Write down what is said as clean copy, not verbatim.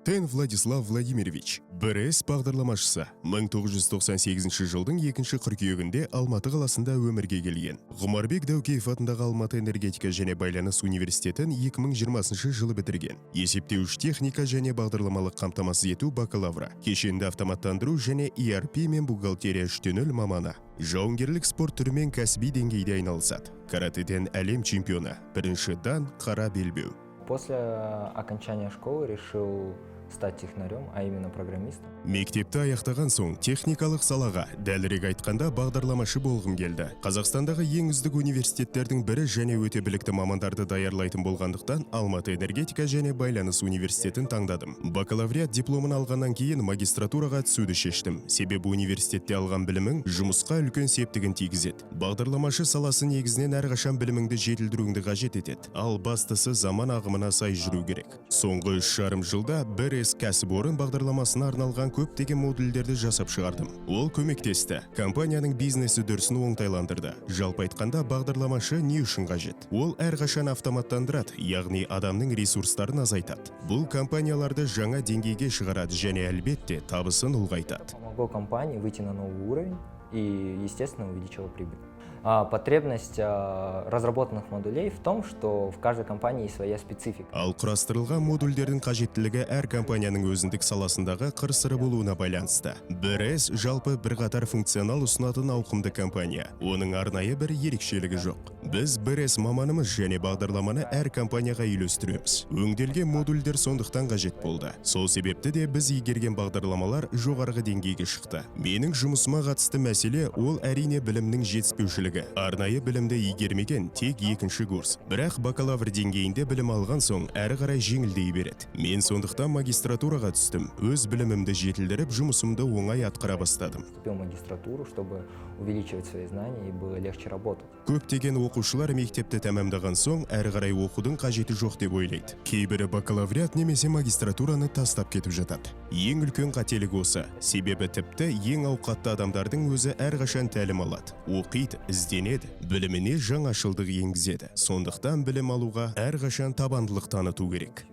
Тен Владислав Владимирович, БРС бағдарламашысы, 1998 жылдың 2 қыркүйегінде Алматы қаласында өмірге келген. Ғұмарбек Дәукеев атындағы Алматы энергетика және байланыс университетін 2020 жылы бітірген. Есептеуіш техника және бағдарламалық қамтамасыз ету бакалавры, кешенді автоматтандыру және ERP мен бухгалтерия 3.0 маманы. Жауынгерлік спорт түрімен кәсіби деңгейде айналысады. Каратэден әлем чемпионы, бірінші дан қара белбеу. После окончания школы решил стать технарем, а именно программистом. Мектепті аяқтаған соң техникалық салаға, дәлірек айтқанда бағдарламашы болғым келді. Қазақстандағы ең үздік университеттердің бірі және өте білікті мамандарды даярлайтын болғандықтан Алматы энергетика және байланыс университетін таңдадым. Бакалавриат дипломын алғаннан кейін магистратураға түсуді шештім. Себебі университетте алған білімің жұмысқа үлкен септігін тигізеді. Бағдарламашы саласы негізінен әрқашан біліміңді жетілдіруіңді қажет етеді. Ал бастысы заман ағымына сай жүру керек. Соңғы 3,5 жылда БРС кәсіпорын бағдарламасына арналған көптеген модульдерді жасап шығардым. Ол көмектесті. Компанияның бизнесі дүрсін оңтайландырды. Жалпы айтқанда бағдарламашы не үшін қажет? Ол әрқашан автоматтандырады, яғни адамның ресурстарын азайтады. Бұл компанияларды жаңа деңгейге шығарады және әлбетте табысын ұлғайтады. Помогло компании выйти на новый уровень и, естественно, увеличила прибыль. Потребность разработанных модулей в том, что в каждой компании есть своя специфика. Ал құрастырылған модульдердің қажеттілігі әр компанияның өзіндік саласындағы қыр-сыры болуына байланысты. БРС жалпы бірқатар функционал ұсынатын ауқымды компания. Оның арнайы бір ерекшелігі жоқ. Біз БРС маманымыз және бағдарламаны әр компанияға үйлестіреміз. Өңделген модульдер сондықтан қажет болды. Сол себепті де біз игерген бағдарламалар жоғарғы деңгейге шықты. Менің жұмысыма қатысты мәселе ол әрине білімнің жетіспеушілігі. Арнайы білімді игермеген тек 2-ші курс. Бірақ бакалавр деңгейінде білім алған соң әрі қарай жеңілдей береді. Мен сондықтан магистратураға түстім. Өз білімімді жетілдіріп, жұмысымды оңай атқара бастадым. Купил магистратуру, чтобы увеличивать свои знания и было легче работать. Көптеген оқушылар мектепті тәмамдаған соң әрі қарай оқудың қажеті жоқ деп ойлайды. Кейбірі бакалавриат немесе магистратураны тастап кетіп жатады. Ең үлкен қателік осы. Себебі тіпті ең ауқатты адамдардың өзі әрқашан тәлім алады. Оқиды, ізденеді, біліміне жаңашылдық енгізеді. Сондықтан білім алуға әрқашан табандылық таныту керек.